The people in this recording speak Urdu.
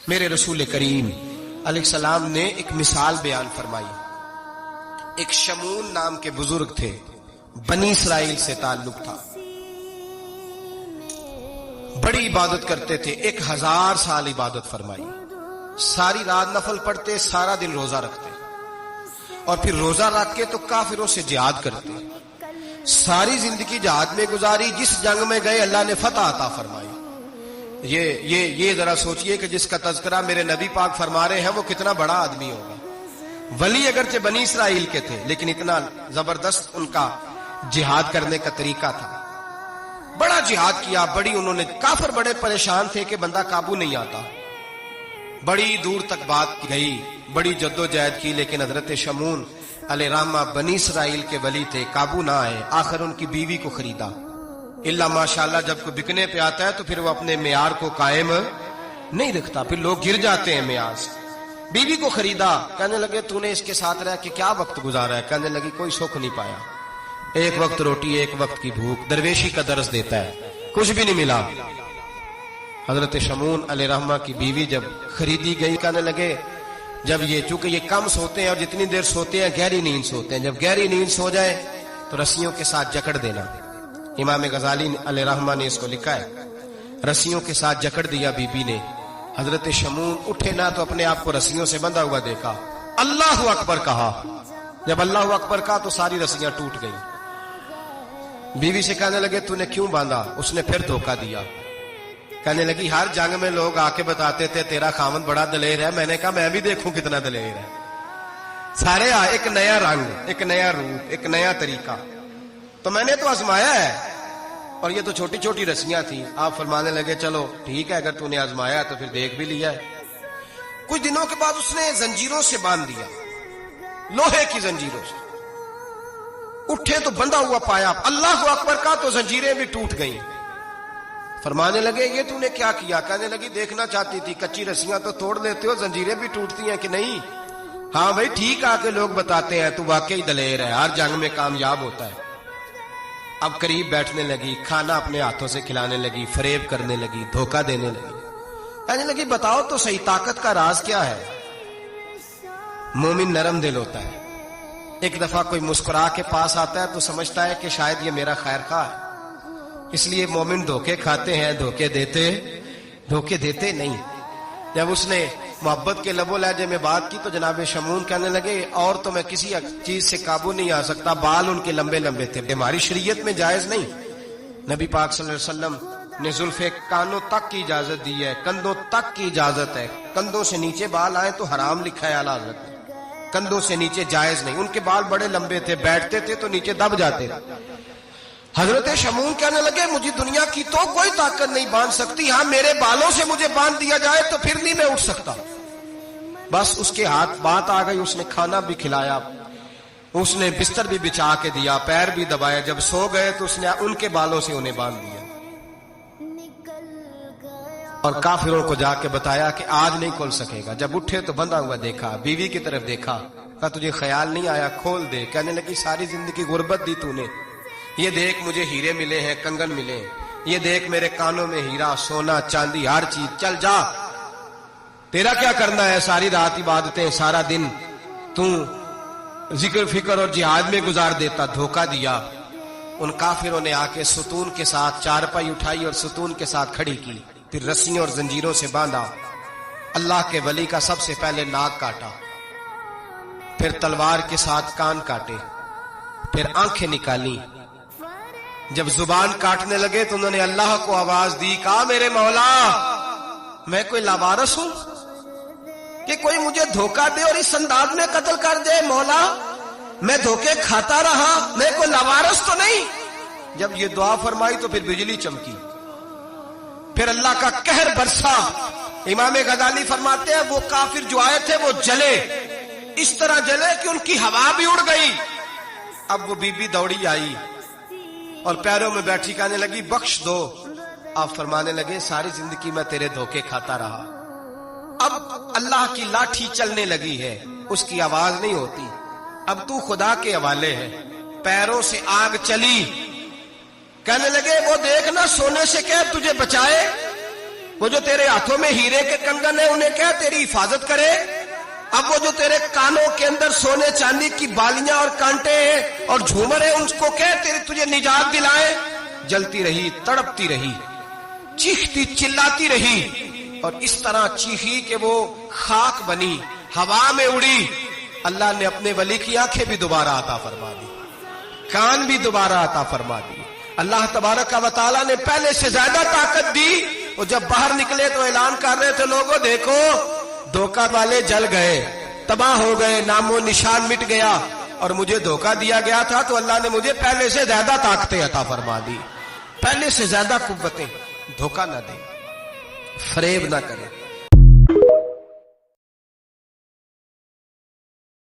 میرے رسول کریم علیہ السلام نے ایک مثال بیان فرمائی. ایک شمون نام کے بزرگ تھے، بنی اسرائیل سے تعلق تھا، بڑی عبادت کرتے تھے، 1000 سال عبادت فرمائی، ساری رات نفل پڑھتے، سارا دن روزہ رکھتے، اور پھر روزہ رکھ کے تو کافروں سے جہاد کرتے، ساری زندگی جہاد میں گزاری، جس جنگ میں گئے اللہ نے فتح عطا فرمائی. یہ ذرا سوچئے کہ جس کا تذکرہ میرے نبی پاک فرما رہے ہیں وہ کتنا بڑا آدمی ہوگا. ولی اگرچہ بنی اسرائیل کے تھے لیکن اتنا زبردست ان کا جہاد کرنے کا طریقہ تھا، بڑا جہاد کیا، بڑی انہوں نے، کافر بڑے پریشان تھے کہ بندہ قابو نہیں آتا، بڑی دور تک بات گئی، بڑی جد و جہد کی، لیکن حضرت شمون علیہ رحمہ بنی اسرائیل کے ولی تھے، قابو نہ آئے. آخر ان کی بیوی کو خریدا. اللہ ماشاءاللہ جب کوئی بکنے پہ آتا ہے تو پھر وہ اپنے معیار کو قائم نہیں رکھتا، پھر لوگ گر جاتے ہیں معیار سے. بیوی کو خریدا، کہنے لگے تو نے اس کے ساتھ رہ کے کیا وقت گزارا ہے؟ کہنے لگی کوئی سکھ نہیں پایا، ایک وقت روٹی ایک وقت کی بھوک، درویشی کا درس دیتا ہے، کچھ بھی نہیں ملا. حضرت شمون علیہ رحمہ کی بیوی جب خریدی گئی، کہنے لگے جب یہ، چونکہ یہ کم سوتے ہیں اور جتنی دیر سوتے ہیں گہری نیند سوتے ہیں، جب گہری نیند سو جائے تو رسیوں کے ساتھ جکڑ دینا. امام غزالی علیہ رحمہ نے اس کو لکھا ہے، رسیوں کے ساتھ جکڑ دیا بیوی نے. حضرت شمون اٹھے نہ تو اپنے آپ کو رسیوں سے بندھا ہوا دیکھا، اللہ اکبر کہا، جب اللہ اکبر کہا تو ساری رسیاں ٹوٹ گئیں. بیوی سے کہنے لگے تو نے کیوں باندھا؟ اس نے پھر دھوکہ دیا. کہنے لگی ہر جنگ میں لوگ آ کے بتاتے تھے تیرا خاوند بڑا دلیر ہے، میں نے کہا میں بھی دیکھوں کتنا دلیر ہے. سارے ایک نیا رنگ، ایک نیا روپ، ایک نیا طریقہ، تو میں نے تو آزمایا ہے، اور یہ تو چھوٹی چھوٹی رسیاں تھیں. آپ فرمانے لگے چلو ٹھیک ہے، اگر تو نے آزمایا تو پھر دیکھ بھی لیا ہے. کچھ دنوں کے بعد اس نے زنجیروں سے باندھ دیا، لوہے کی زنجیروں سے. اٹھے تو بندھا ہوا پایا، اللہ اکبر کا تو زنجیریں بھی ٹوٹ گئیں. فرمانے لگے یہ تو نے کیا کیا؟ کہنے لگی دیکھنا چاہتی تھی، کچی رسیاں تو توڑ لیتے ہو، زنجیریں بھی ٹوٹتی ہیں کہ نہیں؟ ہاں بھائی ٹھیک آ کے لوگ بتاتے ہیں تو واقعی دلیر ہے، ہر جنگ میں کامیاب ہوتا ہے. اب قریب بیٹھنے لگی، کھانا اپنے ہاتھوں سے کھلانے لگی، فریب کرنے لگی، دھوکہ دینے لگی. کہنے لگی بتاؤ تو صحیح طاقت کا راز کیا ہے؟ مومن نرم دل ہوتا ہے. ایک دفعہ کوئی مسکرا کے پاس آتا ہے تو سمجھتا ہے کہ شاید یہ میرا خیر خواہ ہے، اس لیے مومن دھوکے کھاتے ہیں، دھوکے دیتے نہیں. جب اس نے محبت کے لب و لہجے میں بات کی تو جناب شمون کہنے لگے اور تو میں کسی چیز سے قابو نہیں آ سکتا. بال ان کے لمبے لمبے تھے، ہماری شریعت میں جائز نہیں. نبی پاک صلی اللہ علیہ وسلم نے زلفے کانوں تک کی اجازت دی ہے، کندھوں تک کی اجازت ہے. کندھوں سے نیچے بال آئے تو حرام لکھا ہے اعلیٰ حضرت نے، کندھوں سے نیچے جائز نہیں. ان کے بال بڑے لمبے تھے، بیٹھتے تھے تو نیچے دب جاتے. حضرت شمون کہنے لگے مجھے دنیا کی تو کوئی طاقت نہیں باندھ سکتی، ہاں میرے بالوں سے مجھے باندھ دیا جائے تو پھر نہیں میں اٹھ سکتا. بس اس کے ہاتھ بات آ گئی، اس نے کھانا بھی کھلایا، اس نے بستر بھی بچھا کے دیا، پیر بھی دبایا. جب سو گئے تو اس نے ان کے بالوں سے انہیں باندھ دیا اور کافروں کو جا کے بتایا کہ آج نہیں کھل سکے گا. جب اٹھے تو بندھا ہوا دیکھا، بیوی کی طرف دیکھا، کہا تجھے خیال نہیں آیا کھول دے؟ کہنے لگی ساری زندگی غربت دی تو نے، یہ دیکھ مجھے ہیرے ملے ہیں، کنگن ملے ہیں، یہ دیکھ میرے کانوں میں ہیرا، سونا چاندی، ہر چیز، چل جا تیرا کیا کرنا ہے؟ ساری رات عبادتیں، سارا دن تو ذکر فکر اور جہاد میں گزار دیتا. دھوکہ دیا. ان کافروں نے آ کے ستون کے ساتھ چارپائی اٹھائی اور ستون کے ساتھ کھڑی کی، پھر رسیوں اور زنجیروں سے باندھا. اللہ کے ولی کا سب سے پہلے ناک کاٹا، پھر تلوار کے ساتھ کان کاٹے، پھر آنکھیں نکالی. جب زبان کاٹنے لگے تو انہوں نے اللہ کو آواز دی، کہا میرے مولا میں کوئی لاوارث ہوں کہ کوئی مجھے دھوکہ دے اور اس انداز میں قتل کر دے؟ مولا میں دھوکے کھاتا رہا، میں کوئی لاوارث تو نہیں. جب یہ دعا فرمائی تو پھر بجلی چمکی، پھر اللہ کا قہر برسا. امام غزالی فرماتے ہیں وہ کافر جو آئے تھے وہ جلے، اس طرح جلے کہ ان کی ہوا بھی اڑ گئی. اب وہ بی بی دوڑی آئی اور پیروں میں بیٹھی، کہنے لگی بخش دو. آپ فرمانے لگے ساری زندگی میں تیرے دھوکے کھاتا رہا، اب اللہ کی لاٹھی چلنے لگی ہے، اس کی آواز نہیں ہوتی، اب تو خدا کے حوالے ہے. پیروں سے آگ چلی. کہنے لگے وہ دیکھنا سونے سے کہ تجھے بچائے. وہ جو تیرے ہاتھوں میں ہیرے کے کنگن ہیں انہیں کیا تیری حفاظت کرے؟ اب وہ جو تیرے کانوں کے اندر سونے چاندی کی بالیاں اور کانٹے ہیں اور جھومر ہیں ان کو کیا تجھے نجات دلائے؟ جلتی رہی، تڑپتی رہی، چیختی چلاتی رہی، اور اس طرح چیخی کہ وہ خاک بنی، ہوا میں اڑی۔ اللہ نے اپنے ولی کی آنکھیں بھی دوبارہ عطا فرما دی، کان بھی دوبارہ عطا فرما دی۔ اللہ تبارک و تعالیٰ نے پہلے سے زیادہ طاقت دی۔ وہ جب باہر نکلے تو اعلان کر رہے تھے، لوگوں دیکھو دھوکہ والے جل گئے، تباہ ہو گئے، نام و نشان مٹ گیا، اور مجھے دھوکہ دیا گیا تھا تو اللہ نے مجھے پہلے سے زیادہ طاقتیں عطا فرما دی، پہلے سے زیادہ قوتیں۔ دھوکہ نہ دیں، فریب نہ کریں،